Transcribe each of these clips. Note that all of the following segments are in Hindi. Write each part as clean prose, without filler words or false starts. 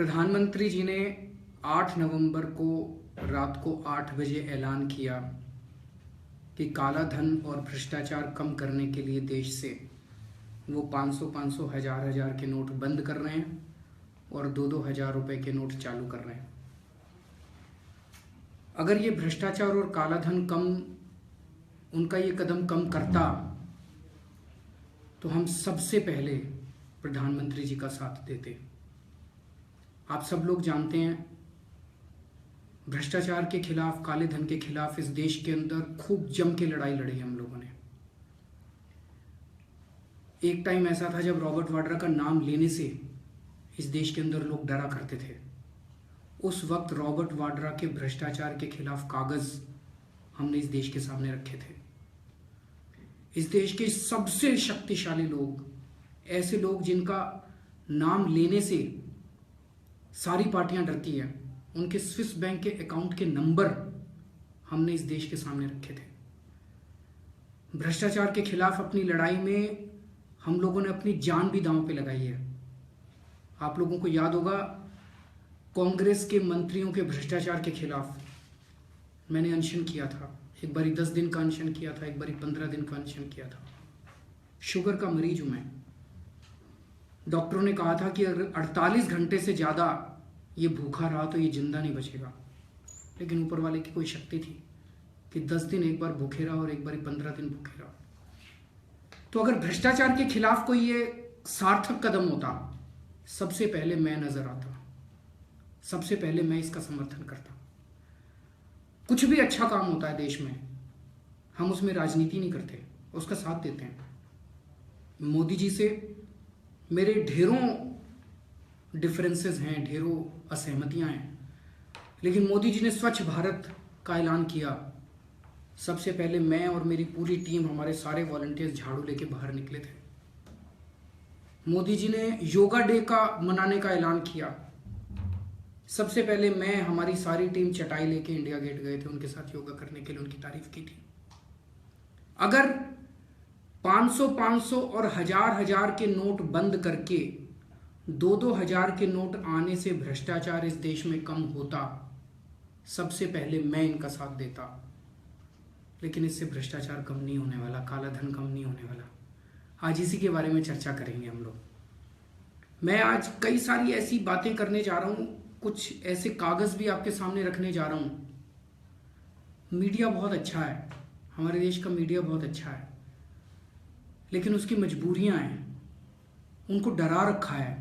प्रधानमंत्री जी ने 8 नवंबर को रात को 8 बजे ऐलान किया कि काला धन और भ्रष्टाचार कम करने के लिए देश से वो 500-500 हजार के नोट बंद कर रहे हैं और 2-2 हजार रुपए के नोट चालू कर रहे हैं। अगर ये भ्रष्टाचार और काला धन उनका ये कदम कम करता तो हम सबसे पहले प्रधानमंत्री जी का साथ देते। आप सब लोग जानते हैं, भ्रष्टाचार के खिलाफ, काले धन के खिलाफ इस देश के अंदर खूब जम के लड़ाई लड़ी हम लोगों ने। एक टाइम ऐसा था जब रॉबर्ट वाड्रा का नाम लेने से इस देश के अंदर लोग डरा करते थे। उस वक्त रॉबर्ट वाड्रा के भ्रष्टाचार के खिलाफ कागज हमने इस देश के सामने रखे थे। इस देश के सबसे शक्तिशाली लोग, ऐसे लोग जिनका नाम लेने से सारी पार्टियां डरती हैं, उनके स्विस बैंक के अकाउंट के नंबर हमने इस देश के सामने रखे थे। भ्रष्टाचार के खिलाफ अपनी लड़ाई में हम लोगों ने अपनी जान भी दांव पे लगाई है। आप लोगों को याद होगा, कांग्रेस के मंत्रियों के भ्रष्टाचार के खिलाफ मैंने अनशन किया था। एक बारी 10 दिन का अनशन किया था, एक बारी 15 दिन का अनशन किया था। शुगर का मरीज हूं मैं। डॉक्टरों ने कहा था कि अगर 48 घंटे से ज़्यादा ये भूखा रहा तो ये जिंदा नहीं बचेगा, लेकिन ऊपर वाले की कोई शक्ति थी कि 10 दिन एक बार भूखे रहा और एक बार 15 दिन भूखे रहा। तो अगर भ्रष्टाचार के खिलाफ कोई ये सार्थक कदम होता, सबसे पहले मैं नजर आता, सबसे पहले मैं इसका समर्थन करता। कुछ भी अच्छा काम होता है देश में, हम उसमें राजनीति नहीं करते, उसका साथ देते हैं। मोदी जी से मेरे ढेरों डिफरेंसेस हैं, ढेरों असहमतियां हैं, लेकिन मोदी जी ने स्वच्छ भारत का ऐलान किया। सबसे पहले मैं और मेरी पूरी टीम, हमारे सारे वॉलंटियर्स झाड़ू लेके बाहर निकले थे। मोदी जी ने योगा डे का मनाने का ऐलान किया। सबसे पहले मैं, हमारी सारी टीम चटाई लेके इंडिया गेट गए थे उनके साथ योगा करने के लिए, उनकी तारीफ की थी। अगर 500-500 और 1000 के नोट बंद करके 2-2 हजार के नोट आने से भ्रष्टाचार इस देश में कम होता, सबसे पहले मैं इनका साथ देता। लेकिन इससे भ्रष्टाचार कम नहीं होने वाला, काला धन कम नहीं होने वाला। आज इसी के बारे में चर्चा करेंगे हम लोग। मैं आज कई सारी ऐसी बातें करने जा रहा हूं, कुछ ऐसे कागज भी आपके सामने रखने जा रहा हूं। मीडिया बहुत अच्छा है, हमारे देश का मीडिया बहुत अच्छा है, लेकिन उसकी मजबूरियां हैं। उनको डरा रखा है,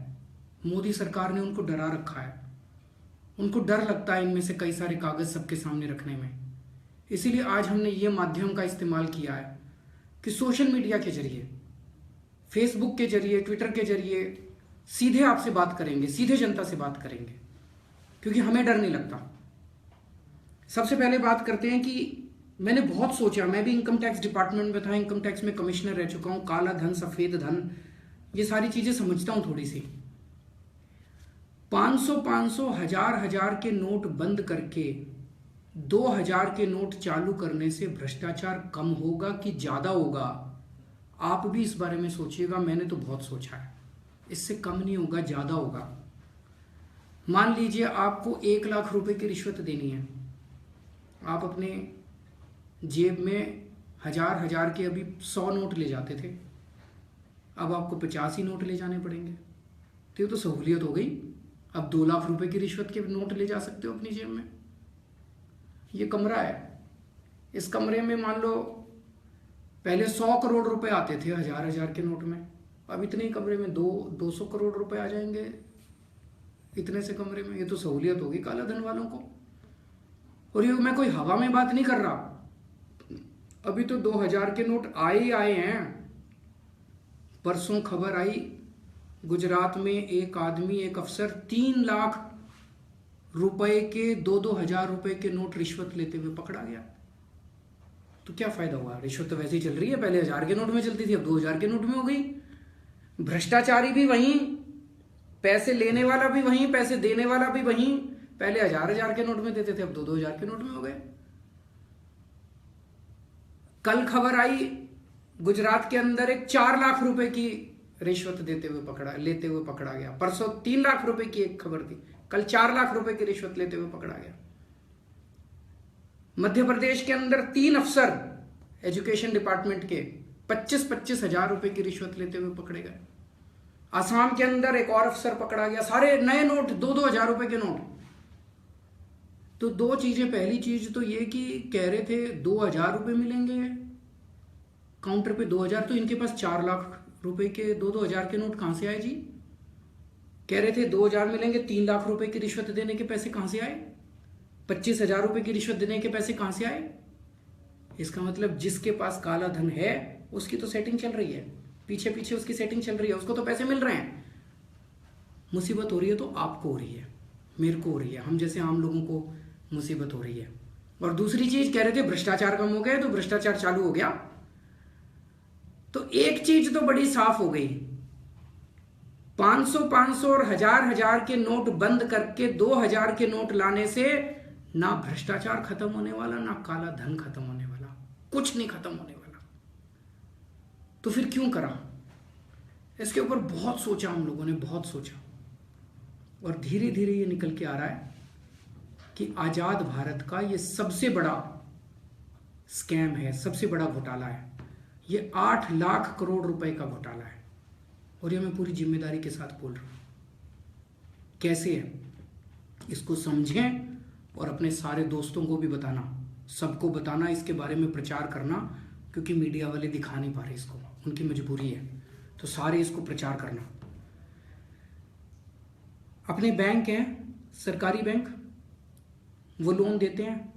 मोदी सरकार ने उनको डरा रखा है। उनको डर लगता है इनमें से कई सारे कागज सबके सामने रखने में। इसीलिए आज हमने ये माध्यम का इस्तेमाल किया है कि सोशल मीडिया के जरिए, फेसबुक के जरिए, ट्विटर के जरिए सीधे आपसे बात करेंगे, सीधे जनता से बात करेंगे, क्योंकि हमें डर नहीं लगता। सबसे पहले बात करते हैं कि मैंने बहुत सोचा, मैं भी इनकम टैक्स डिपार्टमेंट में था, इनकम टैक्स में कमिश्नर रह चुका हूं। काला धन, सफेद धन, ये सारी चीजें समझता हूं थोड़ी सी। 500-500, 1000 के नोट बंद करके 2000 के नोट चालू करने से भ्रष्टाचार कम होगा कि ज्यादा होगा? आप भी इस बारे में सोचिएगा। मैंने तो बहुत सोचा है, इससे कम नहीं होगा, ज्यादा होगा। मान लीजिए आपको 1 लाख रुपए की रिश्वत देनी है। आप अपने जेब में 1000 के अभी 100 नोट ले जाते थे, अब आपको 50 ही नोट ले जाने पड़ेंगे। तो ये तो सहूलियत हो गई। अब 2 लाख रुपए की रिश्वत के नोट ले जा सकते हो अपनी जेब में। ये कमरा है, इस कमरे में मान लो पहले 100 करोड़ रुपए आते थे 1000 के नोट में, अब इतने ही कमरे में 200 करोड़ रुपए आ जाएंगे इतने से कमरे में। ये तो सहूलियत होगी काला धन वालों को। और ये मैं कोई हवा में बात नहीं कर रहा, अभी तो 2000 के नोट आए ही आए हैं। परसों खबर आई, गुजरात में एक आदमी, एक अफसर 3 लाख रुपए के 2-2 हजार रुपए के नोट रिश्वत लेते हुए पकड़ा गया। तो क्या फायदा हुआ? रिश्वत तो वैसे ही चल रही है, पहले 1000 के नोट में चलती थी, अब 2000 के नोट में हो गई। भ्रष्टाचारी भी वहीं, पैसे लेने वाला भी वहीं, पैसे देने वाला भी वहीं। पहले 1000 के नोट में देते थे, अब 2-2 हजार के नोट में हो गए। कल खबर आई, गुजरात के अंदर एक 4 लाख रुपए की रिश्वत लेते हुए पकड़ा गया। परसों 3 लाख रुपए की एक खबर थी, कल 4 लाख रुपए की रिश्वत लेते हुए पकड़ा गया। मध्य प्रदेश के अंदर 3 अफसर एजुकेशन डिपार्टमेंट के 25-25 हजार रुपए की रिश्वत लेते हुए पकड़े गए। आसाम के अंदर एक और अफसर पकड़ा गया, सारे नए नोट 2-2 हजार रुपए के नोट। तो 2 चीजें, पहली चीज तो ये कि कह रहे थे 2,000 रुपए मिलेंगे काउंटर पे 2,000, तो इनके पास 4 लाख रुपए के 2-2 हजार के नोट कहां से आए जी? कह रहे थे 2,000 मिलेंगे, 3 लाख रुपए की रिश्वत देने के पैसे कहां से आए? 25,000 रुपए की रिश्वत देने के पैसे कहां से आए? इसका मतलब जिसके पास काला धन है उसकी तो सेटिंग चल रही है, पीछे पीछे उसकी सेटिंग चल रही है, उसको तो पैसे मिल रहे हैं। मुसीबत हो रही है तो आपको हो रही है, मेरे को हो रही है, हम जैसे आम लोगों को मुसीबत हो रही है। और दूसरी चीज कह रहे थे भ्रष्टाचार कम हो गया, तो भ्रष्टाचार चालू हो गया। तो एक चीज तो बड़ी साफ हो गई, 500-500 और 1,000 के नोट बंद करके 2,000 के नोट लाने से ना भ्रष्टाचार खत्म होने वाला, ना काला धन खत्म होने वाला, कुछ नहीं खत्म होने वाला। तो फिर क्यों करा? इसके ऊपर बहुत सोचा हम लोगों ने, बहुत सोचा, और धीरे धीरे ये निकल के आ रहा है कि आजाद भारत का ये सबसे बड़ा स्कैम है, सबसे बड़ा घोटाला है। ये 8 लाख करोड़ रुपए का घोटाला है, और ये मैं पूरी जिम्मेदारी के साथ बोल रहा हूं। कैसे है इसको समझें और अपने सारे दोस्तों को भी बताना, सबको बताना, इसके बारे में प्रचार करना, क्योंकि मीडिया वाले दिखा नहीं पा रहे इसको, उनकी मजबूरी है, तो सारे इसको प्रचार करना। अपने बैंक हैं, सरकारी बैंक, वो लोन देते हैं,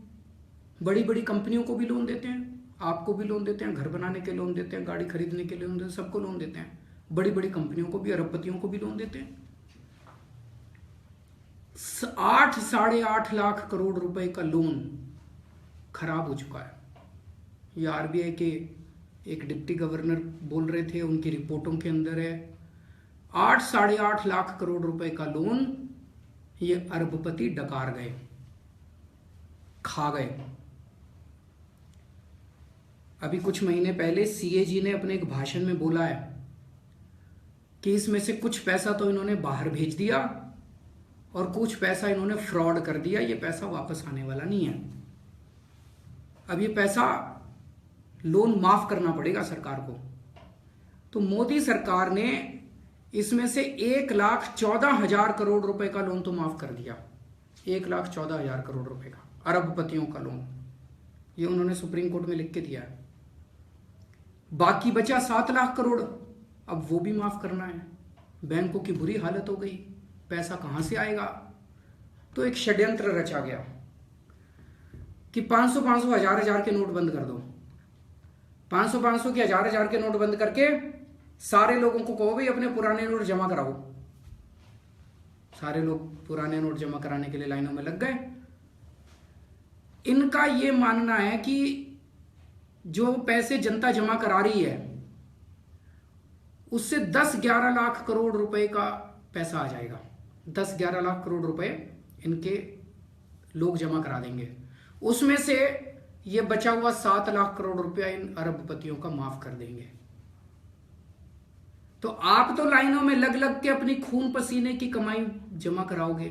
बड़ी बड़ी कंपनियों को भी लोन देते हैं, आपको भी लोन देते हैं, घर बनाने के लोन देते हैं, गाड़ी खरीदने के लोन देते हैं, सबको लोन देते हैं। बड़ी बड़ी कंपनियों को भी, अरबपतियों को भी लोन देते हैं। 8-8.5 लाख करोड़ रुपए का लोन खराब हो चुका है। ये आरबीआई के एक डिप्टी गवर्नर बोल रहे थे, उनकी रिपोर्टों के अंदर है। 8-8.5 लाख करोड़ रुपए का लोन ये अरबपति डकार गए, खा गए। अभी कुछ महीने पहले सीएजी ने अपने एक भाषण में बोला है कि इसमें से कुछ पैसा तो इन्होंने बाहर भेज दिया और कुछ पैसा इन्होंने फ्रॉड कर दिया, ये पैसा वापस आने वाला नहीं है। अब ये पैसा, लोन माफ करना पड़ेगा सरकार को। तो मोदी सरकार ने इसमें से 1,14,000 करोड़ रुपए का लोन तो माफ कर दिया, 1,14,000 करोड़ रुपए का अरबपतियों का लोन, ये उन्होंने सुप्रीम कोर्ट में लिख के दिया है। बाकी बचा 7 लाख करोड़, अब वो भी माफ करना है। बैंकों की बुरी हालत हो गई, पैसा कहां से आएगा? तो एक षड्यंत्र रचा गया कि 500-500, 1,000-1,000 के नोट बंद कर दो। 500-500 के, 1,000-1,000 के नोट बंद करके सारे लोगों को कहो भाई अपने पुराने नोट जमा कराओ। सारे लोग पुराने नोट जमा कराने के लिए लाइनों में लग गए। इनका ये मानना है कि जो पैसे जनता जमा करा रही है उससे 10-11 लाख करोड़ रुपए का पैसा आ जाएगा। 10-11 लाख करोड़ रुपए इनके लोग जमा करा देंगे, उसमें से ये बचा हुआ 7 लाख करोड़ रुपया इन अरबपतियों का माफ कर देंगे। तो आप तो लाइनों में लग लग के अपनी खून पसीने की कमाई जमा कराओगे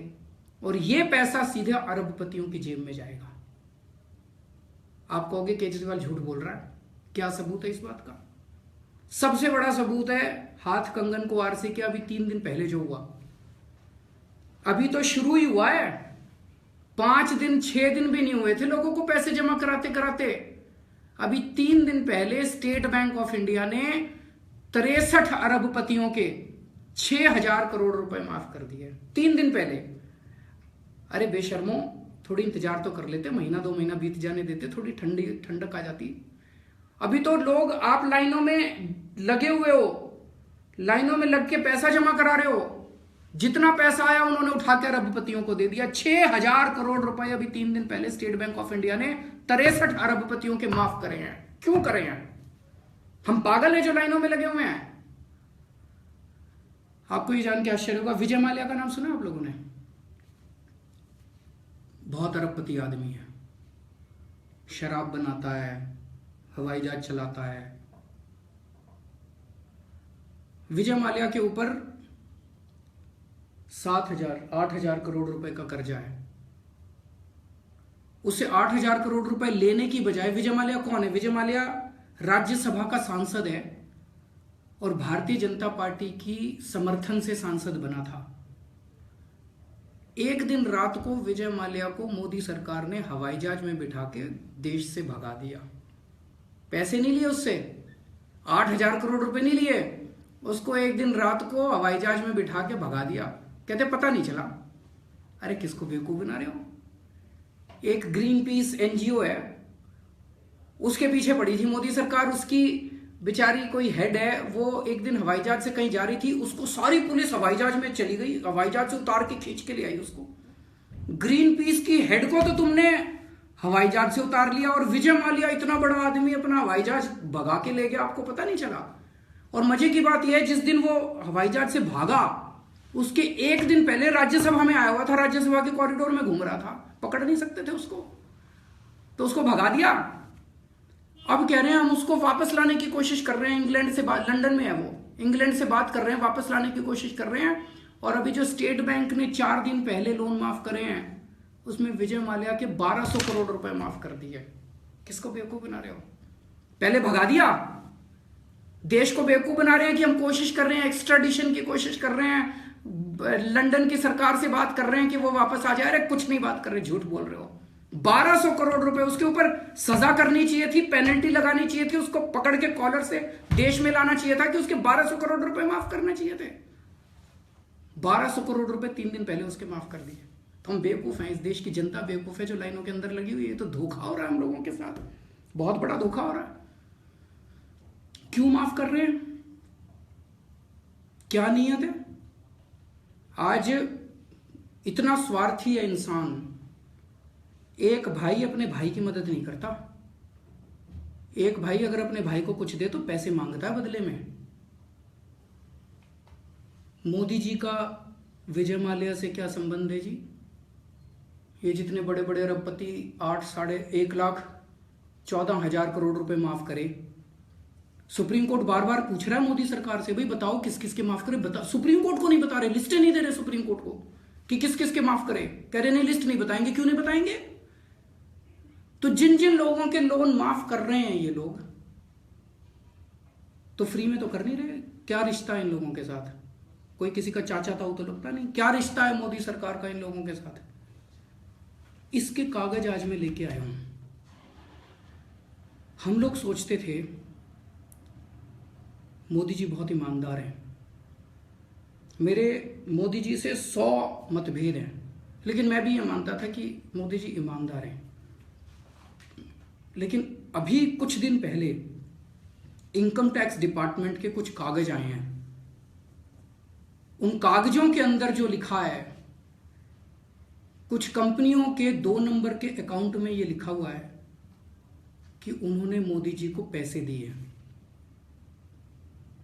और ये पैसा सीधे अरबपतियों की जेब में जाएगा। आप कहोगे केजरीवाल झूठ बोल रहा है, क्या सबूत है इस बात का? सबसे बड़ा सबूत है हाथ कंगन कुमार से कि अभी 3 दिन पहले जो हुआ, अभी तो शुरू ही हुआ है, 5 दिन 6 दिन भी नहीं हुए थे लोगों को पैसे जमा कराते कराते। अभी 3 दिन पहले स्टेट बैंक ऑफ इंडिया ने 63 अरबपतियों के 6,000 करोड़ रुपए माफ कर दिए, 3 दिन पहले। अरे बेशर्मो, थोड़ी इंतजार तो कर लेते, महीना 2 महीना बीत जाने देते, थोड़ी ठंडक आ जाती। अभी तो लोग, आप लाइनों में लगे हुए हो, लाइनों में लग के पैसा जमा करा रहे हो, जितना पैसा आया उन्होंने उठा के अरबपतियों को दे दिया। 6,000 करोड़ रुपए अभी 3 दिन पहले स्टेट बैंक ऑफ इंडिया ने 63 अरबपतियों के माफ करे हैं। क्यों करे हैं? हम पागल हैं जो लाइनों में लगे हुए हैं? आपको ये जान के आश्चर्य होगा, विजय माल्या का नाम सुना आप लोगों ने? बहुत अरबपति आदमी है, शराब बनाता है, हवाई जहाज चलाता है, विजय माल्या के ऊपर 8,000 करोड़ रुपए का कर्जा है। उससे 8,000 करोड़ रुपए लेने की बजाय, विजय माल्या कौन है? विजय माल्या राज्यसभा का सांसद है और भारतीय जनता पार्टी की समर्थन से सांसद बना था। एक दिन रात को विजय माल्या को मोदी सरकार ने हवाई जहाज में बिठा के देश से भगा दिया। पैसे नहीं लिए उससे, 8,000 करोड़ रुपए नहीं लिए, उसको एक दिन रात को हवाई जहाज में बिठा के भगा दिया। कहते पता नहीं चला। अरे किसको बेवकूफ बना रहे हो? एक ग्रीन पीस एनजीओ है, उसके पीछे पड़ी थी मोदी सरकार। उसकी बेचारी कोई हेड है, वो एक दिन हवाई जहाज से कहीं जा रही थी, उसको सारी पुलिस हवाई जहाज में चली गई, हवाई जहाज से उतार के खींच के ले आई उसको। ग्रीन पीस की हेड को तो तुमने हवाई जहाज से उतार लिया, और विजय माल्या इतना बड़ा आदमी अपना हवाई जहाज भगा के ले गया, आपको पता नहीं चला। और मजे की बात यह है, जिस दिन वो हवाई जहाज से भागा उसके एक दिन पहले राज्यसभा में आया हुआ था, राज्यसभा के कॉरिडोर में घूम रहा था, पकड़ नहीं सकते थे उसको, तो उसको भगा दिया। अब कह रहे हैं हम उसको वापस लाने की कोशिश कर रहे हैं, इंग्लैंड से बात, लंदन में है वो, इंग्लैंड से बात कर रहे हैं, वापस लाने की कोशिश कर रहे हैं। और अभी जो स्टेट बैंक ने 4 दिन पहले लोन माफ करे हैं, उसमें विजय माल्या के 1200 करोड़ रुपए माफ कर दिए। किसको बेवकूफ बना रहे हो? पहले भगा दिया, देश को बेवकूफ बना रहे हैं कि हम कोशिश कर रहे हैं, एक्स्ट्राडिशन की कोशिश कर रहे हैं, लंदन की सरकार से बात कर रहे हैं कि वो वापस आ जाए। अरे कुछ नहीं बात कर रहे, झूठ बोल रहे हो। 1200 करोड़ रुपए, उसके ऊपर सजा करनी चाहिए थी, पेनल्टी लगानी चाहिए थी, उसको पकड़ के कॉलर से देश में लाना चाहिए था कि उसके 1200 करोड़ रुपए माफ करने चाहिए थे। 1200 करोड़ रुपए 3 दिन पहले उसके माफ कर दिए। तो हम बेवकूफ हैं, इस देश की जनता बेवकूफ है जो लाइनों के अंदर लगी हुई है। तो धोखा हो रहा है हम लोगों के साथ, बहुत बड़ा धोखा हो रहा है। क्यों माफ कर रहे हैं? क्या नियत है? आज इतना स्वार्थी है इंसान, एक भाई अपने भाई की मदद नहीं करता। एक भाई अगर अपने भाई को कुछ दे तो पैसे मांगता है बदले में। मोदी जी का विजय माल्या से क्या संबंध है जी? ये जितने बड़े बड़े अरबपति 8,14,000 करोड़ रुपए माफ करे, सुप्रीम कोर्ट बार बार पूछ रहा है मोदी सरकार से, भाई बताओ किस किस के माफ करे। बता, सुप्रीम कोर्ट को नहीं बता रहे, लिस्टें नहीं दे रहे सुप्रीम कोर्ट को कि किस किस के माफ करे। कह रहे नहीं, लिस्ट नहीं बताएंगे। क्यों नहीं बताएंगे? तो जिन जिन लोगों के लोन माफ कर रहे हैं ये लोग, तो फ्री में तो कर नहीं रहे। क्या रिश्ता है इन लोगों के साथ? कोई किसी का चाचा था तो लगता नहीं। क्या रिश्ता है मोदी सरकार का इन लोगों के साथ? इसके कागज आज मैं लेके आया हूं। हम लोग सोचते थे मोदी जी बहुत ईमानदार हैं, मेरे मोदी जी से 100 मतभेद हैं, लेकिन मैं भी ये मानता था कि मोदी जी ईमानदार हैं। लेकिन अभी कुछ दिन पहले इनकम टैक्स डिपार्टमेंट के कुछ कागज आए हैं। उन कागजों के अंदर जो लिखा है, कुछ कंपनियों के 2 नंबर के अकाउंट में ये लिखा हुआ है कि उन्होंने मोदी जी को पैसे दिए।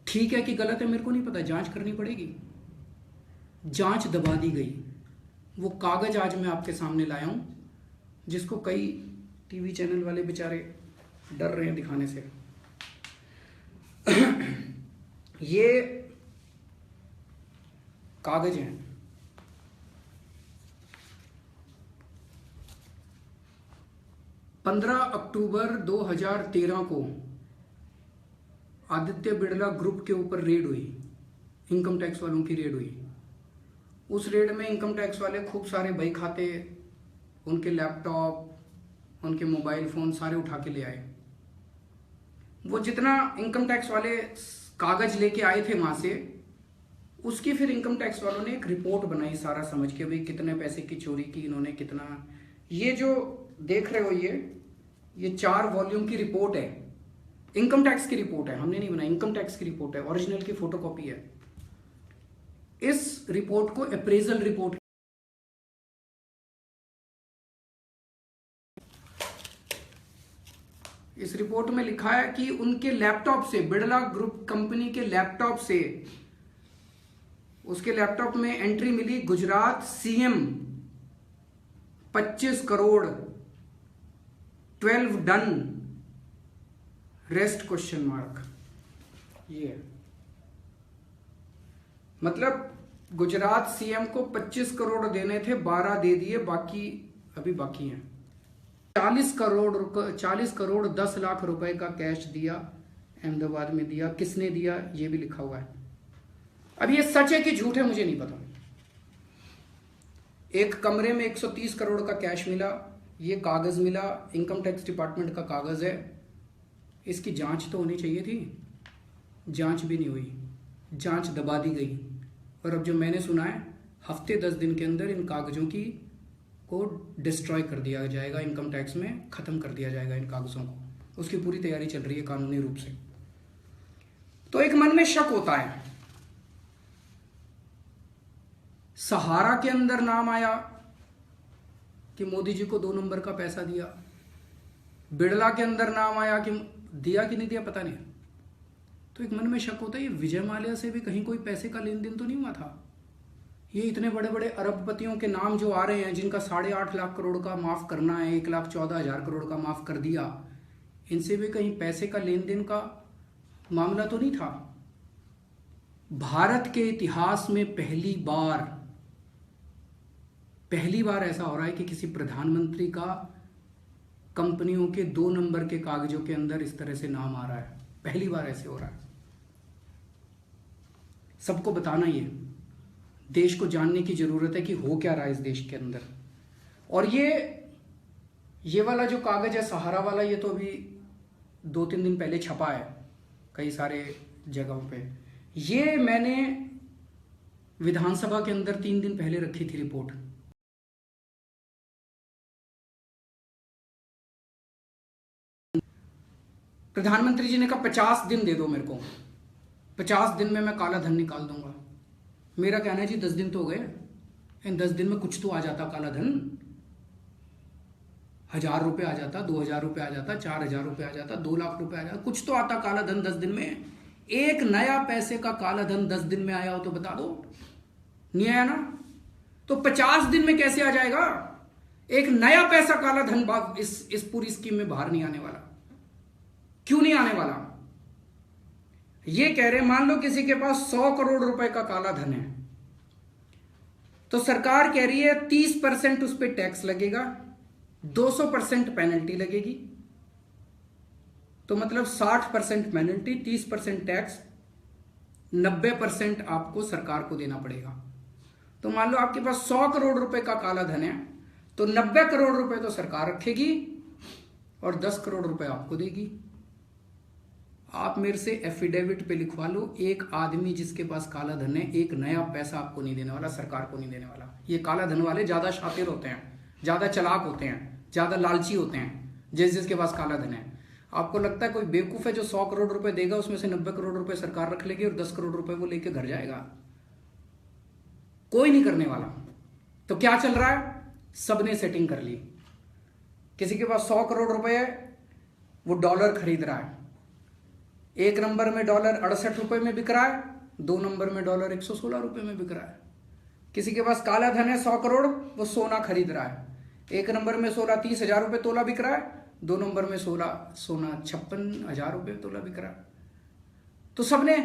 ठीक है कि गलत है मेरे को नहीं पता, जांच करनी पड़ेगी। जांच दबा दी गई। वो कागज आज मैं आपके सामने लाया हूं, जिसको कई टीवी चैनल वाले बेचारे डर रहे हैं दिखाने से। ये कागज हैं। पंद्रह अक्टूबर 2013 को आदित्य बिड़ला ग्रुप के ऊपर रेड हुई, इनकम टैक्स वालों की रेड हुई। उस रेड में इनकम टैक्स वाले खूब सारे बही खाते, उनके लैपटॉप, उनके मोबाइल फोन सारे उठा के ले आए। वो जितना इनकम टैक्स वाले कागज लेके आए थे वहां से, उसकी फिर इनकम टैक्स वालों ने एक रिपोर्ट बनाई सारा समझ के, भाई कितने पैसे की चोरी की इन्होंने, कितना। ये जो देख रहे हो ये 4 वॉल्यूम की रिपोर्ट है, इनकम टैक्स की रिपोर्ट है, हमने नहीं बनाई, इनकम टैक्स की रिपोर्ट है, ओरिजिनल की फोटोकॉपी है। इस रिपोर्ट को अप्रेजल रिपोर्ट, इस रिपोर्ट में लिखा है कि उनके लैपटॉप से, बिड़ला ग्रुप कंपनी के लैपटॉप से, उसके लैपटॉप में एंट्री मिली Gujarat CM 25 crore 12 done rest question mark. ये मतलब गुजरात सीएम को 25 करोड़ देने थे, 12 दे दिए, बाकी अभी बाकी हैं। 40 करोड़ 10 लाख रुपए का कैश दिया, अहमदाबाद में दिया। किसने दिया ये भी लिखा हुआ है। अब ये सच है कि झूठ है मुझे नहीं पता। एक कमरे में 130 करोड़ का कैश मिला, ये कागज मिला, इनकम टैक्स डिपार्टमेंट का कागज है। इसकी जांच तो होनी चाहिए थी, जांच भी नहीं हुई, जांच दबा दी गई। और अब जो मैंने सुना है, हफ्ते 10 दिन के अंदर इन कागजों की को डिस्ट्रॉय कर दिया जाएगा, इनकम टैक्स में खत्म कर दिया जाएगा इन कागजों को। उसकी पूरी तैयारी चल रही है कानूनी रूप से। तो एक मन में शक होता है। सहारा के अंदर नाम आया कि मोदी जी को 2 नंबर का पैसा दिया। बिड़ला के अंदर नाम आया कि दिया कि नहीं दिया पता नहीं। तो एक मन में शक होता है, ये विजय माल्या से भी कहीं कोई पैसे का लेन देन तो नहीं हुआ था। ये इतने बड़े बड़े अरबपतियों के नाम जो आ रहे हैं, जिनका 8.5 लाख करोड़ का माफ करना है, 1,14,000 करोड़ का माफ कर दिया, इनसे भी कहीं पैसे का लेन देन का मामला तो नहीं था। भारत के इतिहास में पहली बार ऐसा हो रहा है कि किसी प्रधानमंत्री का कंपनियों के 2 नंबर के कागजों के अंदर इस तरह से नाम आ रहा है। पहली बार ऐसे हो रहा है। सबको बताना, ये देश को जानने की जरूरत है कि हो क्या रहा है इस देश के अंदर। और ये वाला जो कागज है सहारा वाला, ये तो अभी 2-3 दिन पहले छपा है कई सारे जगहों पे। ये मैंने विधानसभा के अंदर 3 दिन पहले रखी थी रिपोर्ट। प्रधानमंत्री जी ने कहा 50 दिन दे दो मेरे को, 50 दिन में मैं काला धन निकाल दूंगा। मेरा कहना है जी 10 दिन तो हो गए, इन 10 दिन में कुछ तो आ जाता काला धन। 1,000 रुपये आ जाता, 2,000 रुपये आ जाता, 4,000 रुपये आ जाता, 2 लाख रुपये आ जाता, कुछ तो आता काला धन 10 दिन में। एक नया पैसे का काला धन 10 दिन में आया हो तो बता दो। नहीं आया ना, तो 50 दिन में कैसे आ जाएगा? एक नया पैसा काला धन इस पूरी स्कीम में बाहर नहीं आने वाला। क्यों नहीं आने वाला? ये कह रहे, मान लो किसी के पास 100 करोड़ रुपए का काला धन है, तो सरकार कह रही है 30% उस पर टैक्स लगेगा, 200% पेनल्टी लगेगी। तो मतलब 60% पेनल्टी, 30% टैक्स, 90% आपको सरकार को देना पड़ेगा। तो मान लो आपके पास 100 करोड़ रुपए का काला धन है, तो 90 करोड़ रुपए तो सरकार रखेगी और 10 करोड़ रुपए आपको देगी। आप मेरे से एफिडेविट पे लिखवा लो, एक आदमी जिसके पास काला धन है, एक नया पैसा आपको नहीं देने वाला, सरकार को नहीं देने वाला। ये काला धन वाले ज्यादा शातिर होते हैं, ज्यादा चालाक होते हैं, ज्यादा लालची होते हैं, जिसके पास काला धन है। आपको लगता है कोई बेवकूफ है जो 100 करोड़ रुपए देगा, उसमें से 90 करोड़ रुपए सरकार रख लेगी और 10 करोड़ रुपए वो लेके घर जाएगा? कोई नहीं करने वाला। तो क्या चल रहा है? सबने सेटिंग कर ली। किसी के पास 100 करोड़ रुपए है, वो डॉलर खरीद रहा है। 1 नंबर में डॉलर 68 रुपए में बिक रहा है, 2 नंबर में डॉलर 116 रुपए में बिक रहा है। किसी के पास काला धन है 100 करोड़, वो सोना खरीद रहा है। 1 नंबर में सोना 30,000 रुपए तोला बिक रहा है, 2 नंबर में सोना 56,000 रुपए तोला बिक रहा है। तो सबने,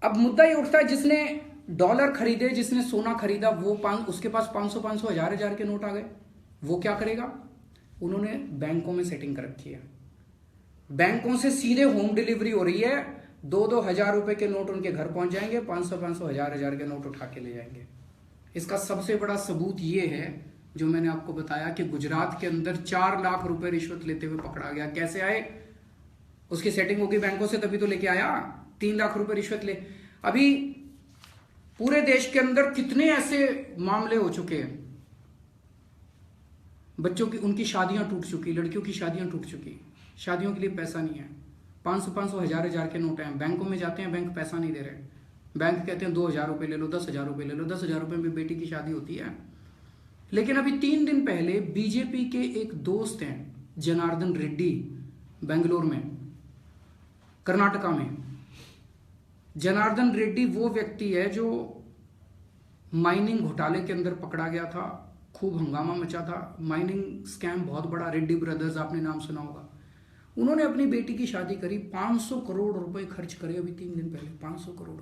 अब मुद्दा ये उठता है, जिसने डॉलर खरीदे, जिसने सोना खरीदा, वो उसके पास 500, 1,000 के नोट आ गए, वो क्या करेगा? उन्होंने बैंकों में सेटिंग कर रखी है। बैंकों से सीधे होम डिलीवरी हो रही है, 2-2 हज़ार रुपए के नोट उनके घर पहुंच जाएंगे, 500, 1,000 के नोट उठा के ले जाएंगे। इसका सबसे बड़ा सबूत ये है जो मैंने आपको बताया कि गुजरात के अंदर 4 लाख रुपए रिश्वत लेते हुए पकड़ा गया। कैसे आए? उसकी सेटिंग होगी बैंकों से, तभी तो लेके आया। 3 लाख रुपए रिश्वत ले। अभी पूरे देश के अंदर कितने ऐसे मामले हो चुके हैं, बच्चों की, उनकी शादियां टूट चुकी, लड़कियों की शादियां टूट चुकी, शादियों के लिए पैसा नहीं है। 500, 1,000 के नोट हैं, बैंकों में जाते हैं, बैंक पैसा नहीं दे रहे। बैंक कहते हैं 2,000 रुपये ले लो, 10,000 रुपये ले लो। 10,000 रुपये में बेटी की शादी होती है। लेकिन अभी 3 दिन पहले बीजेपी के एक दोस्त हैं, जनार्दन रेड्डी, बेंगलोर में, कर्नाटका में। जनार्दन रेड्डी वो व्यक्ति है जो माइनिंग घोटाले के अंदर पकड़ा गया था, खूब हंगामा मचा था। माइनिंग स्कैम बहुत बड़ा, रेड्डी ब्रदर्स, आपने नाम सुना होगा। उन्होंने अपनी बेटी की शादी करी, 500 करोड़ रुपए खर्च करे अभी 3 दिन पहले, 500 करोड़।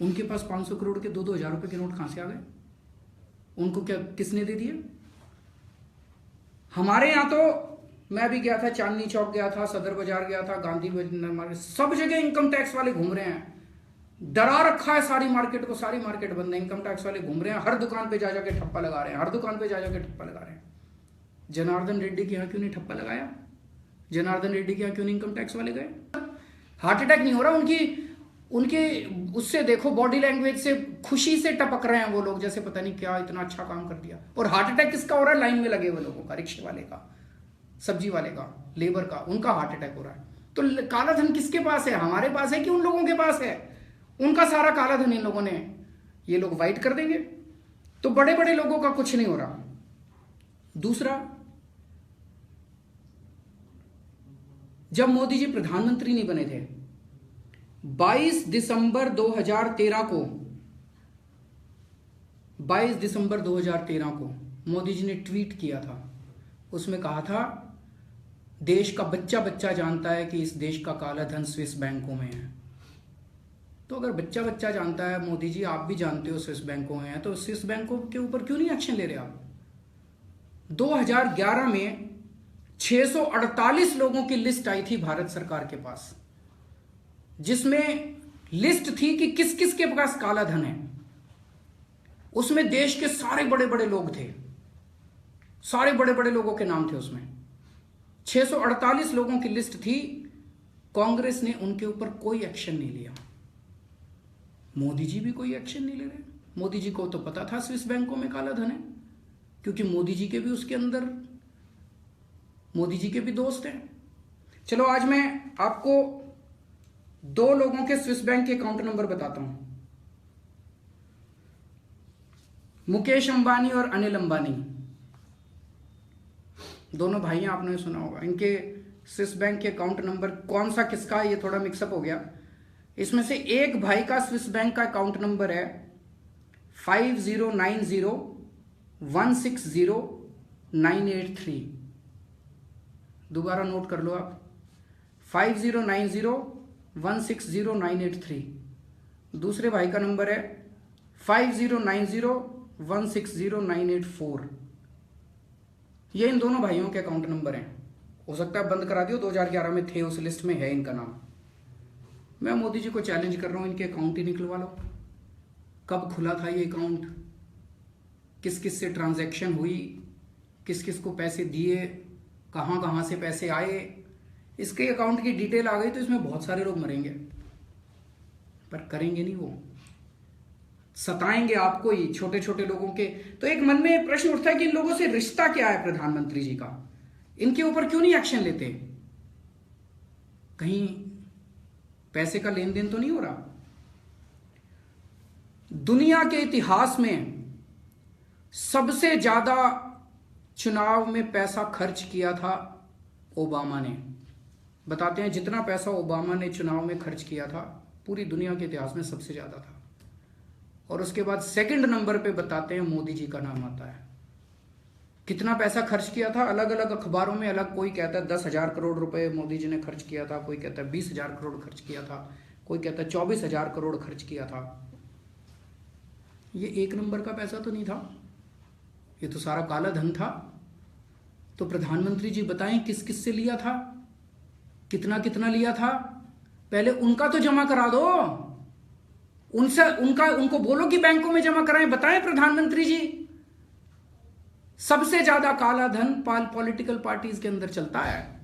उनके पास 500 करोड़ के 2-2 हज़ार रुपए के नोट कहां से आ गए? उनको क्या किसने दे दिए? हमारे यहां तो मैं भी गया था, चांदनी चौक गया था, सदर बाजार गया था, गांधी बाजार, सब जगह इनकम टैक्स वाले घूम रहे हैं। डरा रखा है सारी मार्केट को, सारी मार्केट बंद है, इनकम टैक्स वाले घूम रहे हैं, हर दुकान पे जा जाके ठप्पा लगा रहे हैं, हर दुकान पे जा जाके ठप्पा लगा रहे हैं। जनार्दन रेड्डी के यहाँ क्यों नहीं ठप्पा लगाया? जनार्दन रेड्डी के यहाँ क्यों नहीं इनकम टैक्स वाले गए? हार्ट अटैक नहीं हो रहा उनके उससे देखो, बॉडी लैंग्वेज से खुशी से टपक रहे हैं वो लोग, जैसे पता नहीं क्या इतना अच्छा काम कर दिया। और हार्ट अटैक किसका हो रहा है? लाइन में लगे हुए लोगों का, रिक्शे वाले का, सब्जी वाले का, लेबर का, उनका हार्ट अटैक हो रहा है। तो काला धन किसके पास है? हमारे पास है कि उन लोगों के पास है? उनका सारा काला धन इन लोगों ने, ये लोग वाइट कर देंगे। तो बड़े बड़े लोगों का कुछ नहीं हो रहा। दूसरा, जब मोदी जी प्रधानमंत्री नहीं बने थे, 22 दिसंबर 2013 को 22 दिसंबर 2013 को मोदी जी ने ट्वीट किया था। उसमें कहा था, देश का बच्चा बच्चा जानता है कि इस देश का काला धन स्विस बैंकों में है। तो अगर बच्चा बच्चा जानता है, मोदी जी आप भी जानते हो स्विस बैंकों में है, तो स्विस बैंकों के ऊपर क्यों नहीं एक्शन ले रहे आप? 2011 में 648 लोगों की लिस्ट आई थी भारत सरकार के पास, जिसमें लिस्ट थी कि किस किस के पास काला धन है। उसमें देश के सारे बड़े बड़े लोग थे, सारे बड़े बड़े लोगों के नाम थे उसमें। 648 लोगों की लिस्ट थी। कांग्रेस ने उनके ऊपर कोई एक्शन नहीं लिया। मोदी जी भी कोई एक्शन नहीं ले रहे। मोदी जी को तो पता था स्विस बैंकों में काला धन है, क्योंकि मोदी जी के भी उसके अंदर, मोदी जी के भी दोस्त हैं। चलो आज मैं आपको 2 लोगों के स्विस बैंक के अकाउंट नंबर बताता हूं। मुकेश अंबानी और अनिल अंबानी, दोनों भाई हैं, आपने सुना होगा। इनके स्विस बैंक के अकाउंट नंबर कौन सा किसका है, ये थोड़ा मिक्सअप हो गया। इसमें से एक भाई का स्विस बैंक का अकाउंट नंबर है 5090160983। दोबारा नोट कर लो आप, 5090160983। दूसरे भाई का नंबर है 5090160984। ये इन दोनों भाइयों के अकाउंट नंबर हैं। हो सकता है बंद करा दियो, 2011 में थे, उस लिस्ट में है इनका नाम। मैं मोदी जी को चैलेंज कर रहा हूं, इनके अकाउंट ही निकलवा लो। कब खुला था ये अकाउंट, किस किस से ट्रांजैक्शन हुई, किस किस को पैसे दिए, कहां कहां से पैसे आए, इसके अकाउंट की डिटेल आ गई तो इसमें बहुत सारे लोग मरेंगे, पर करेंगे नहीं, वो सताएंगे आपको ही, छोटे छोटे लोगों के। तो एक मन में प्रश्न उठता है कि इन लोगों से रिश्ता क्या है प्रधानमंत्री जी का, इनके ऊपर क्यों नहीं एक्शन लेते? कहीं पैसे का लेन देन तो नहीं हो रहा? दुनिया के इतिहास में सबसे ज्यादा चुनाव में पैसा खर्च किया था ओबामा ने। बताते हैं जितना पैसा ओबामा ने चुनाव में खर्च किया था पूरी दुनिया के इतिहास में सबसे ज्यादा था। और उसके बाद सेकंड नंबर पे बताते हैं मोदी जी का नाम आता है। कितना पैसा खर्च किया था, अलग अलग अखबारों में अलग, कोई कहता है 10,000 करोड़ रुपए मोदी जी ने खर्च किया था, कोई कहता है 20,000 करोड़ खर्च किया था, कोई कहता है 24,000 करोड़ खर्च किया था। ये एक नंबर का पैसा तो नहीं था, ये तो सारा काला धन था। तो प्रधानमंत्री जी बताएं किस किस से लिया था, कितना कितना लिया था? पहले उनका तो जमा करा दो, उनको बोलो कि बैंकों में जमा कराएं। बताएं प्रधानमंत्री जी, सबसे ज्यादा काला धन पॉलिटिकल पार्टीज के अंदर चलता है।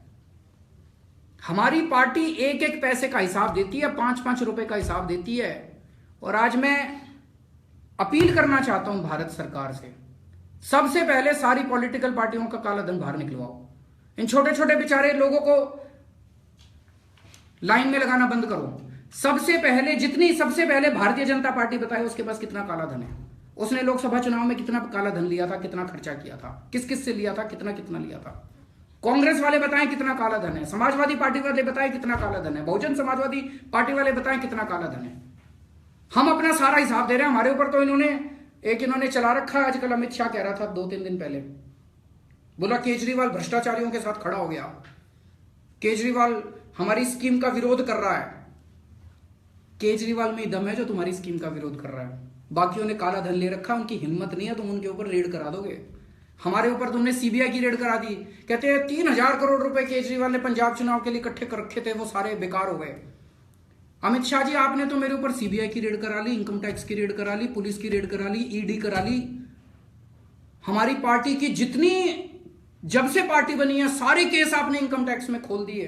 हमारी पार्टी एक एक पैसे का हिसाब देती है, 5-5 रुपए का हिसाब देती है। और आज मैं अपील करना चाहता हूं भारत सरकार से, सबसे पहले सारी पॉलिटिकल पार्टियों का काला धन बाहर निकलवाओ। इन छोटे छोटे बेचारे लोगों को लाइन में लगाना बंद करो। सबसे पहले भारतीय जनता पार्टी बताए उसके पास कितना काला धन है, उसने लोकसभा चुनाव में कितना काला धन लिया था, कितना खर्चा किया था, किस किस से लिया था, कितना कितना लिया था। कांग्रेस वाले बताएं कितना काला धन है, समाजवादी पार्टी वाले बताएं कितना काला धन है, बहुजन समाजवादी पार्टी वाले बताएं कितना काला धन है। हम अपना सारा हिसाब दे रहे हैं। हमारे ऊपर तो इन्होंने चला रखा है। आजकल अमित शाह कह रहा था 2-3 दिन पहले, बोला केजरीवाल भ्रष्टाचारियों के साथ खड़ा हो गया, केजरीवाल हमारी स्कीम का विरोध कर रहा है। केजरीवाल में ही दम है जो तुम्हारी स्कीम का विरोध कर रहा है। बाकियों ने काला धन ले रखा, उनकी हिम्मत नहीं है, तुम उनके ऊपर रेड करा दोगे। हमारे ऊपर तुमने सीबीआई की रेड करा दी, कहते हैं 3,000 करोड़ रुपए केजरीवाल ने पंजाब चुनाव के लिए इकट्ठे कर रखे थे, वो सारे बेकार हो गए। अमित शाह जी, आपने तो मेरे ऊपर सीबीआई की रेड करा ली, इनकम टैक्स की रेड करा ली, पुलिस की रेड करा ली, ईडी करा ली। हमारी पार्टी की जितनी, जब से पार्टी बनी है, सारे केस आपने इनकम टैक्स में खोल दिए।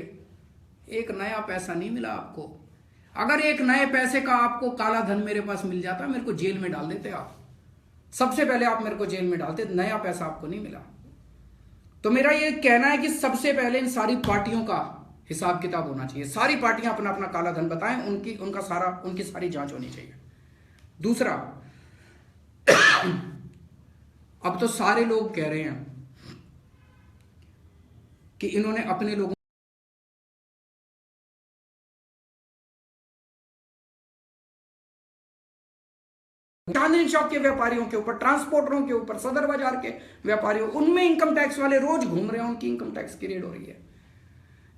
एक नया पैसा नहीं मिला आपको। अगर एक नए पैसे का आपको काला धन मेरे पास मिल जाता, मेरे को जेल में डाल देते आप। सबसे पहले आप मेरे को जेल में डालते, नया पैसा आपको नहीं मिला। तो मेरा ये कहना है कि सबसे पहले इन सारी पार्टियों का हिसाब किताब होना चाहिए। सारी पार्टियां अपना अपना काला धन बताएं, उनकी सारी जांच होनी चाहिए। दूसरा, अब तो सारे लोग कह रहे हैं कि इन्होंने अपने लोगों, चांदनी चौक के व्यापारियों के ऊपर, ट्रांसपोर्टरों के ऊपर, सदर बाजार के व्यापारियों, उनमें इनकम टैक्स वाले रोज घूम रहे हैं, उनकी इनकम टैक्स की रेड हो रही है।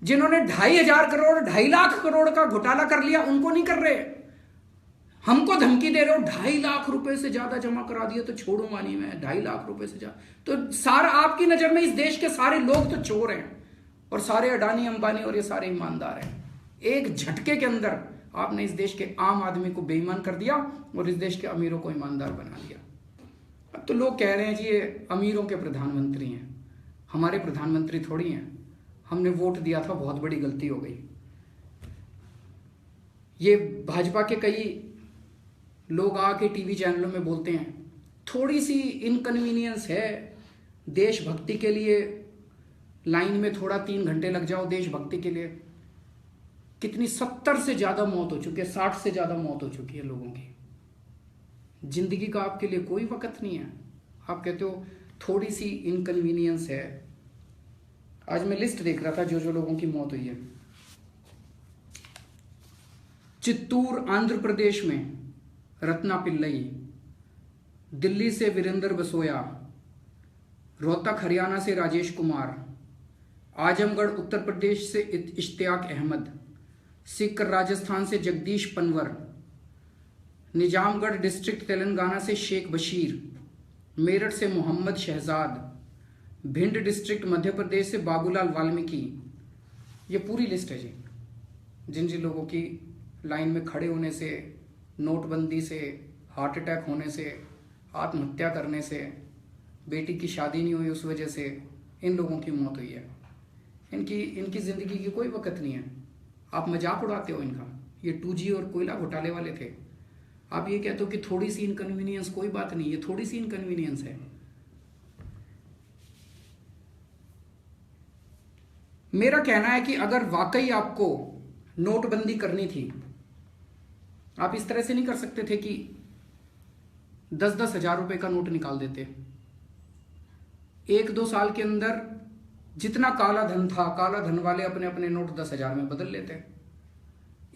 जिन्होंने 2,500 करोड़ 2.5 लाख करोड़ का घोटाला कर लिया, उनको नहीं कर रहे। हमको धमकी दे रहे हो 2.5 लाख रुपए से ज्यादा जमा करा दिया तो छोड़ूंगा नहीं मैं। 2.5 लाख रुपए से ज्यादा तो सारा, आपकी नजर में इस देश के सारे लोग तो चोर हैं, और सारे अडानी अंबानी और ये सारे ईमानदार हैं। एक झटके के अंदर आपने इस देश के आम आदमी को बेईमान कर दिया और इस देश के अमीरों को ईमानदार बना दिया। अब तो लोग कह रहे हैं जी ये अमीरों के प्रधानमंत्री हैं, हमारे प्रधानमंत्री थोड़ी हैं, हमने वोट दिया था, बहुत बड़ी गलती हो गई। ये भाजपा के कई लोग आके टीवी चैनलों में बोलते हैं, थोड़ी सी इनकन्वीनियंस है देशभक्ति के लिए, लाइन में थोड़ा 3 घंटे लग जाओ देशभक्ति के लिए। कितनी 70 से ज्यादा मौत हो चुकी है, 60 से ज्यादा मौत हो चुकी है लोगों की। जिंदगी का आपके लिए कोई वक्त नहीं है, आप कहते हो थोड़ी सी इनकन्वीनियंस है। आज मैं लिस्ट देख रहा था जो जो लोगों की मौत हुई है। चित्तूर आंध्र प्रदेश में रत्ना पिल्लई, दिल्ली से वीरेंद्र बसोया, रोहतक हरियाणा से राजेश कुमार, आजमगढ़ उत्तर प्रदेश से इश्तियाक अहमद, सीकर राजस्थान से जगदीश पनवर, निजामगढ़ डिस्ट्रिक्ट तेलंगाना से शेख बशीर, मेरठ से मोहम्मद शहजाद, भिंड डिस्ट्रिक्ट मध्य प्रदेश से बाबूलाल वाल्मीकि। ये पूरी लिस्ट है जी, जिन जिन लोगों की लाइन में खड़े होने से, नोटबंदी से, हार्ट अटैक होने से, आत्महत्या करने से, बेटी की शादी नहीं हुई उस वजह से इन लोगों की मौत हुई है। इनकी ज़िंदगी की कोई वक़्त नहीं है। आप मजाक उड़ाते हो इनका। ये 2G और कोयला घोटाले वाले थे, आप ये कहते हो कि थोड़ी सी इनकन्वीनियंस, कोई बात नहीं, ये थोड़ी सी इनकन्वीनियंस है। मेरा कहना है कि अगर वाकई आपको नोटबंदी करनी थी, आप इस तरह से नहीं कर सकते थे कि 10-10 हजार रुपए का नोट निकाल देते। 1-2 साल के अंदर जितना काला धन था, काला धन वाले अपने अपने नोट 10,000 में बदल लेते।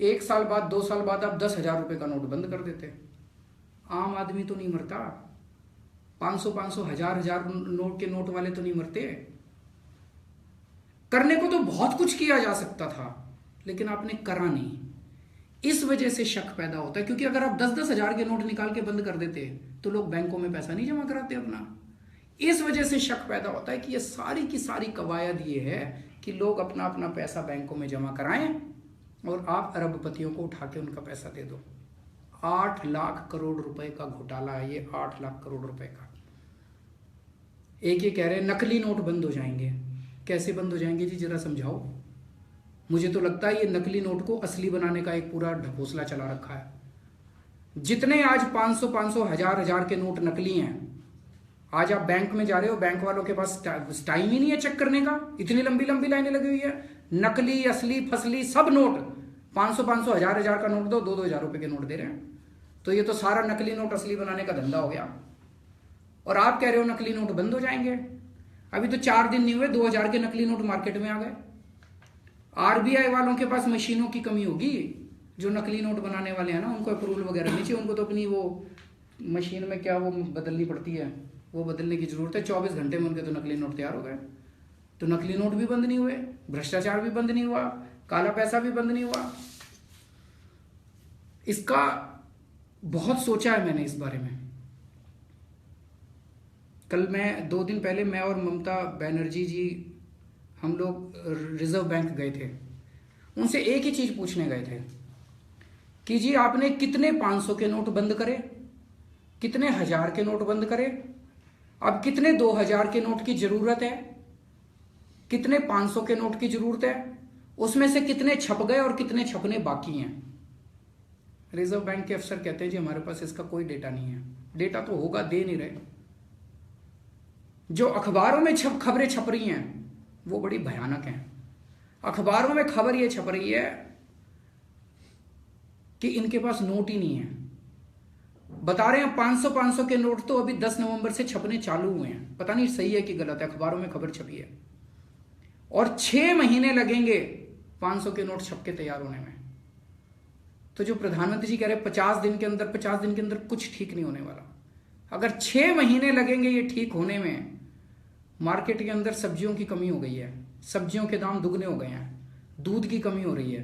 1 साल बाद, 2 साल बाद आप 10,000 रुपए का नोट बंद कर देते। आम आदमी तो नहीं मरता, 500-500, 1,000-1,000 नोट के नोट वाले तो नहीं मरते। करने को तो बहुत कुछ किया जा सकता था, लेकिन आपने करा नहीं। इस वजह से शक पैदा होता है, क्योंकि अगर आप 10-10 हजार के नोट निकाल के बंद कर देते तो लोग बैंकों में पैसा नहीं जमा कराते अपना। इस वजह से शक पैदा होता है कि ये सारी की सारी कवायद ये है कि लोग अपना अपना पैसा बैंकों में जमा कराएं और आप अरबपतियों को उठा के उनका पैसा दे दो। 8 लाख करोड़ रुपए का घोटाला है ये, 8 लाख करोड़ रुपए का। एक ये कह रहे हैं नकली नोट बंद हो जाएंगे। कैसे बंद हो जाएंगे जी, जरा समझाओ। मुझे तो लगता है ये नकली नोट को असली बनाने का एक पूरा ढकोसला चला रखा है। जितने आज 500-500, 1,000-1,000 के नोट नकली हैं, आज आप बैंक में जा रहे हो, बैंक वालों के पास टाइम ही नहीं है चेक करने का, इतनी लंबी लंबी लाइनें लगी हुई है। नकली, असली, फसली सब नोट, 500-500, 1,000-1,000 का नोट दो, 2-2 हजार रुपए के नोट दे रहे हैं। तो ये तो सारा नकली नोट असली बनाने का धंधा हो गया। और आप कह रहे हो नकली नोट बंद हो जाएंगे। अभी तो 4 दिन नहीं हुए, 2,000 के नकली नोट मार्केट में आ गए। आरबीआई वालों के पास मशीनों की कमी होगी, जो नकली नोट बनाने वाले हैं ना, उनको अप्रूवल वगैरह नहीं चाहिए, उनको तो अपनी वो मशीन में क्या वो बदलनी पड़ती है, वो बदलने की जरूरत है। 24 घंटे में उनके तो नकली नोट तैयार हो गए। तो नकली नोट भी बंद नहीं हुए, भ्रष्टाचार भी बंद नहीं हुआ, काला पैसा भी बंद नहीं हुआ। इसका बहुत सोचा है मैंने इस बारे में। कल मैं 2 दिन पहले मैं और ममता बनर्जी जी हम लोग रिजर्व बैंक गए थे। उनसे एक ही चीज पूछने गए थे कि जी आपने कितने 500 के नोट बंद करे, कितने 1000 के नोट बंद करे, अब कितने 2000 के नोट की जरूरत है, कितने 500 के नोट की जरूरत है, उसमें से कितने छप गए और कितने छपने बाकी हैं। रिजर्व बैंक के अफसर कहते हैं जी हमारे पास इसका कोई डेटा नहीं है। डेटा तो होगा, दे नहीं रहे। जो अखबारों में खबरें छप रही हैं वो बड़ी भयानक हैं। अखबारों में खबर ये छप रही है कि इनके पास नोट ही नहीं है। बता रहे हैं 500 के नोट तो अभी 10 नवंबर से छपने चालू हुए हैं। पता नहीं सही है कि गलत है, अखबारों में खबर छपी है। और 6 महीने लगेंगे 500 के नोट छप के तैयार होने में। तो जो प्रधानमंत्री जी कह रहे हैं 50 दिन के अंदर कुछ ठीक नहीं होने वाला। अगर 6 महीने लगेंगे ये ठीक होने में। मार्केट के अंदर सब्जियों की कमी हो गई है, सब्जियों के दाम दुगने हो गए हैं, दूध की कमी हो रही है,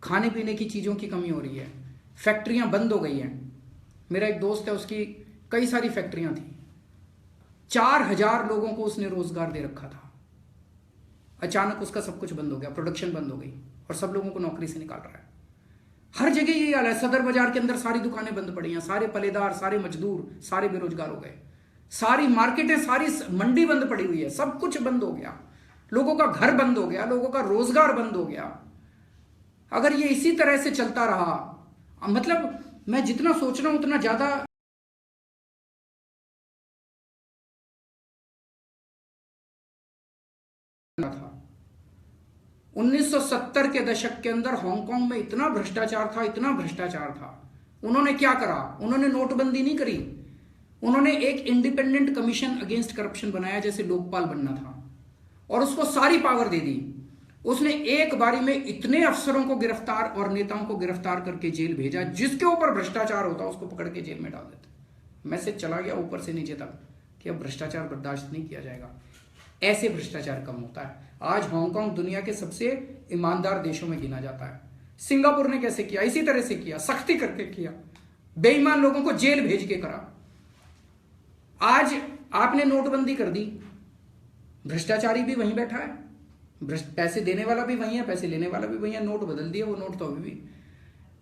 खाने पीने की चीज़ों की कमी हो रही है, फैक्ट्रियां बंद हो गई हैं। मेरा एक दोस्त है, उसकी कई सारी फैक्ट्रियां थी, 4000 लोगों को उसने रोजगार दे रखा था। अचानक उसका सब कुछ बंद हो गया, प्रोडक्शन बंद हो गई और सब लोगों को नौकरी से निकाल रहा है। हर जगह यही हाल है। सदर बाजार के अंदर सारी दुकानें बंद पड़ी हैं, सारे पलेदार, सारे मजदूर, सारे बेरोजगार हो गए। सारी मार्केटें, सारी मंडी बंद पड़ी हुई है, सब कुछ बंद हो गया। लोगों का घर बंद हो गया, लोगों का रोजगार बंद हो गया। अगर ये इसी तरह से चलता रहा, मतलब मैं जितना सोच रहा हूं उतना ज्यादा था। 1970 के दशक के अंदर हांगकांग में इतना भ्रष्टाचार था, इतना भ्रष्टाचार था। उन्होंने क्या करा? उन्होंने नोटबंदी नहीं करी, उन्होंने एक इंडिपेंडेंट कमीशन अगेंस्ट करप्शन बनाया, जैसे लोकपाल बनना था, और उसको सारी पावर दे दी। उसने एक बारी में इतने अफसरों को गिरफ्तार और नेताओं को गिरफ्तार करके जेल भेजा, जिसके ऊपर भ्रष्टाचार होता उसको पकड़ के जेल में डाल देते। मैसेज चला गया ऊपर से नीचे तक कि अब भ्रष्टाचार बर्दाश्त नहीं किया जाएगा। ऐसे भ्रष्टाचार कम होता है। आज हांगकांग दुनिया के सबसे ईमानदार देशों में गिना जाता है। सिंगापुर ने कैसे किया? इसी तरह से किया, सख्ती करके किया, बेईमान लोगों को जेल भेज के करा। आज आपने नोटबंदी कर दी, भ्रष्टाचारी भी वहीं बैठा है, पैसे देने वाला भी वहीं है, पैसे लेने वाला भी वहीं है। नोट बदल दिए, वो नोट तो अभी भी।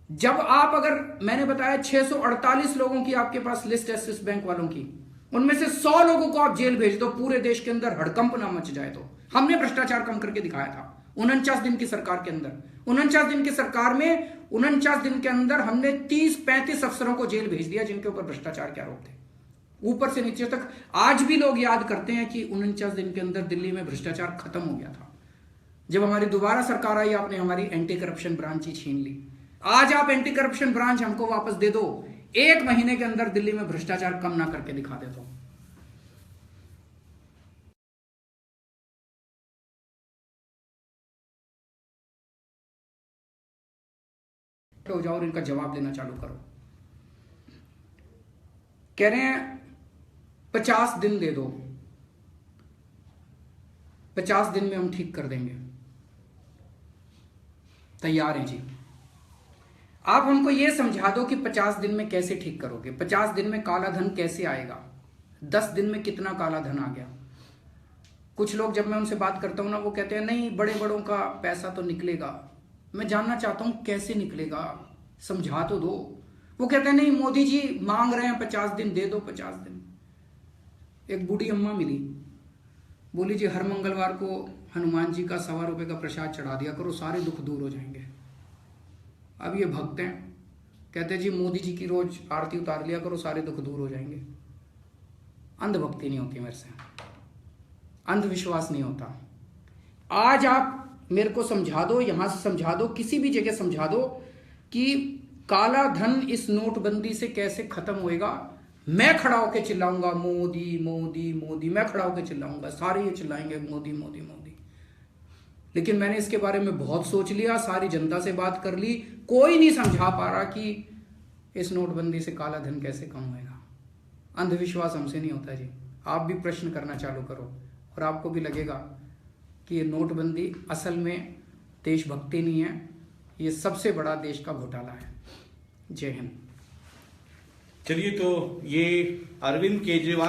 जब आप, अगर मैंने बताया 648 लोगों की आपके पास लिस्ट है स्विस बैंक वालों की, उनमें से 100 लोगों को आप जेल भेज दो, पूरे देश के अंदर हड़कंप ना मच जाए। तो हमने भ्रष्टाचार कम करके दिखाया था 49 दिन की सरकार के अंदर। 49 दिन की सरकार में 49 दिन के अंदर हमने 30-35 अफसरों को जेल भेज दिया जिनके ऊपर भ्रष्टाचार के आरोप थे, ऊपर से नीचे तक। आज भी लोग याद करते हैं कि 49 दिन के अंदर दिल्ली में भ्रष्टाचार खत्म हो गया था। जब हमारी दोबारा सरकार आई, आपने हमारी एंटी करप्शन ब्रांच ही छीन ली। आज आप एंटी करप्शन ब्रांच हमको वापस दे दो, 1 महीने के अंदर दिल्ली में भ्रष्टाचार कम ना करके दिखा दे तो हो जाओ और इनका जवाब देना चालू करो। कह रहे हैं 50 दिन दे दो, 50 दिन में हम ठीक कर देंगे। तैयार हैं जी। आप हमको यह समझा दो कि 50 दिन में कैसे ठीक करोगे, 50 दिन में काला धन कैसे आएगा, 10 दिन में कितना काला धन आ गया। कुछ लोग, जब मैं उनसे बात करता हूं ना, वो कहते हैं नहीं बड़े बड़ों का पैसा तो निकलेगा। मैं जानना चाहता हूं कैसे निकलेगा, समझा तो दो। वो कहते हैं नहीं मोदी जी मांग रहे हैं 50 दिन, दे दो 50 दिन। एक बूढ़ी अम्मा मिली, बोली जी हर मंगलवार को हनुमान जी का 1.25 रुपए का प्रसाद चढ़ा दिया करो, सारे दुख दूर हो जाएंगे। अब ये भक्त हैं, कहते हैं जी मोदी जी की रोज आरती उतार लिया करो, सारे दुख दूर हो जाएंगे। अंधभक्ति नहीं होती मेरे से, अंधविश्वास नहीं होता। आज आप मेरे को समझा दो, यहां से समझा दो, किसी भी जगह समझा दो कि काला धन इस नोटबंदी से कैसे खत्म होएगा। मैं खड़ा होकर चिल्लाऊंगा मोदी मोदी मोदी, मैं खड़ा होकर चिल्लाऊंगा, सारे ये चिल्लाएंगे मोदी मोदी मोदी। लेकिन मैंने इसके बारे में बहुत सोच लिया, सारी जनता से बात कर ली, कोई नहीं समझा पा रहा कि इस नोटबंदी से काला धन कैसे कम होएगा। अंधविश्वास हमसे नहीं होता जी। आप भी प्रश्न करना चालू करो और आपको भी लगेगा कि ये नोटबंदी असल में देशभक्ति नहीं है, ये सबसे बड़ा देश का घोटाला है। जय हिंद। चलिए, तो ये अरविंद केजरीवाल